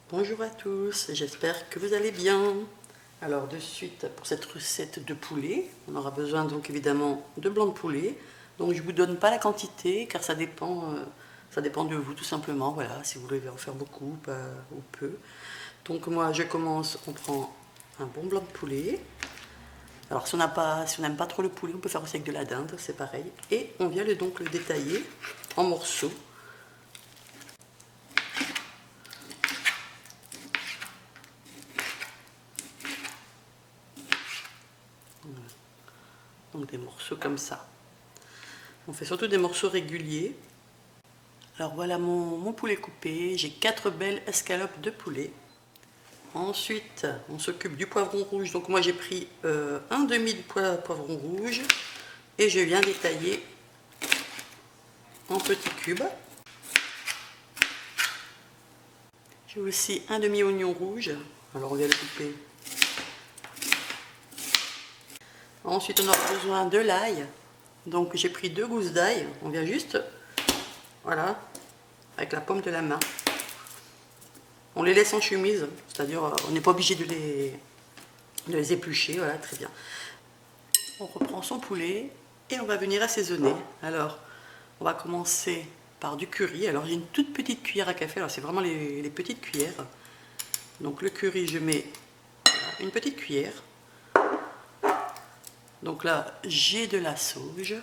Bonjour à tous, j'espère que vous allez bien. Alors de suite pour cette recette de poulet, on aura besoin donc évidemment de blanc de poulet. Donc je ne vous donne pas la quantité car ça dépend de vous tout simplement. Voilà, si vous voulez en faire beaucoup ou peu. Donc moi je commence, on prend un bon blanc de poulet. Alors si on n'aime pas trop le poulet, on peut faire aussi avec de la dinde, c'est pareil. Et on vient donc le détailler en morceaux. Donc des morceaux comme ça. On fait surtout des morceaux réguliers. Alors voilà mon poulet coupé. J'ai 4 belles escalopes de poulet. Ensuite, on s'occupe du poivron rouge. Donc moi j'ai pris un demi de poivron rouge et je viens détailler en petits cubes. J'ai aussi un demi oignon rouge. Alors on vient le couper. Ensuite on aura besoin de l'ail. Donc j'ai pris 2 gousses d'ail. On vient juste, voilà, avec la paume de la main. On les laisse en chemise, c'est-à-dire on n'est pas obligé de les éplucher, voilà, très bien. On reprend son poulet et on va venir assaisonner. Alors, on va commencer par du curry. Alors, j'ai une toute petite cuillère à café, alors c'est vraiment les petites cuillères. Donc le curry, je mets une petite cuillère. Donc là, j'ai de la sauge,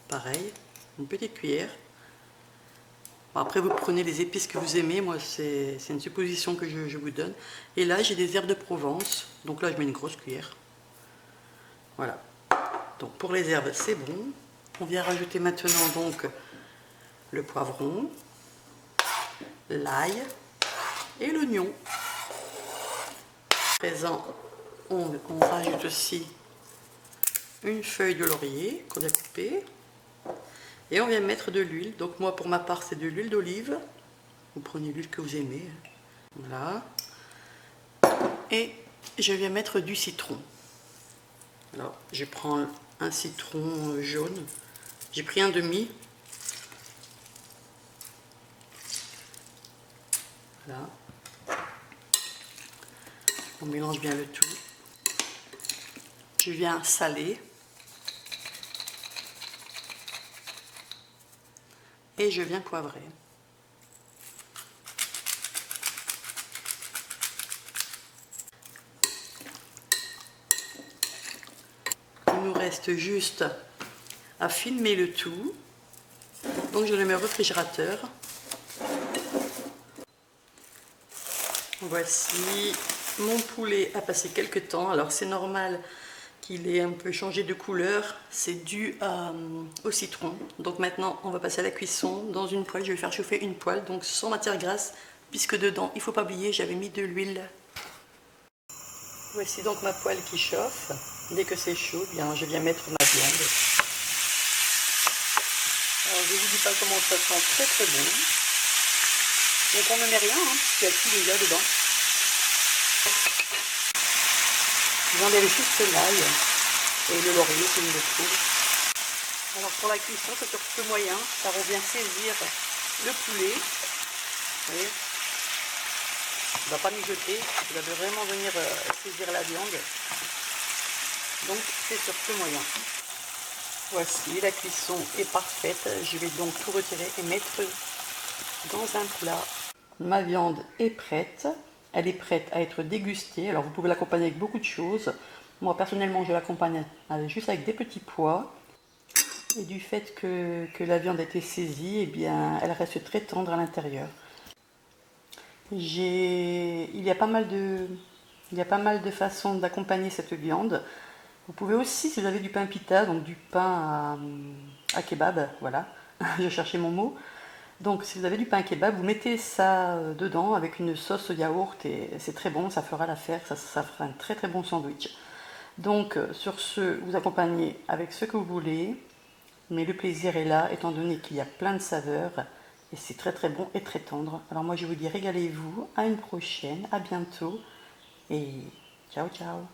pareil, une petite cuillère. Après, vous prenez les épices que vous aimez. Moi, c'est une supposition que je vous donne. Et là, j'ai des herbes de Provence. Donc là, je mets une grosse cuillère. Voilà. Donc pour les herbes, c'est bon. On vient rajouter maintenant donc le poivron, l'ail et l'oignon. À présent, on rajoute aussi une feuille de laurier qu'on a coupée. Et on vient mettre de l'huile. Donc moi, pour ma part, c'est de l'huile d'olive. Vous prenez l'huile que vous aimez. Voilà. Et je viens mettre du citron. Alors, je prends un citron jaune. J'ai pris un demi. Voilà. On mélange bien le tout. Je viens saler. Et je viens poivrer. Il nous reste juste à filmer le tout. Donc je le mets au réfrigérateur. Voici, mon poulet a passé quelques temps. Alors c'est normal qu'il ait un peu changé de couleur. C'est dû au citron. Donc maintenant on va passer à la cuisson. Dans une poêle, je vais faire chauffer une poêle, donc sans matière grasse, puisque dedans, il ne faut pas oublier, j'avais mis de l'huile. Voici donc ma poêle qui chauffe. Dès que c'est chaud, bien, je viens mettre ma viande. Alors je ne vous dis pas comment ça sent, très très bon. Donc on ne met rien, hein, il y a tout déjà dedans. J'enlève juste l'ail et le laurier comme il le trouve. Alors pour la cuisson, c'est sur feu moyen, car on vient saisir le poulet. Vous voyez, on ne va pas mijoter, vous allez vraiment venir saisir la viande. Donc c'est sur feu moyen. Voici, la cuisson est parfaite. Je vais donc tout retirer et mettre dans un plat. Ma viande est prête. Elle est prête à être dégustée. Alors vous pouvez l'accompagner avec beaucoup de choses. Moi personnellement je l'accompagne juste avec des petits pois. Et du fait que la viande a été saisie, eh bien, elle reste très tendre à l'intérieur. Il y a pas mal de façons d'accompagner cette viande. Vous pouvez aussi, si vous avez du pain pita, donc du pain à kebab, voilà, je cherchais mon mot. Donc si vous avez du pain kebab, vous mettez ça dedans avec une sauce yaourt et c'est très bon, ça fera l'affaire, ça fera un très très bon sandwich. Donc sur ce, vous accompagnez avec ce que vous voulez, mais le plaisir est là étant donné qu'il y a plein de saveurs et c'est très très bon et très tendre. Alors moi je vous dis régalez-vous, à une prochaine, à bientôt et ciao ciao.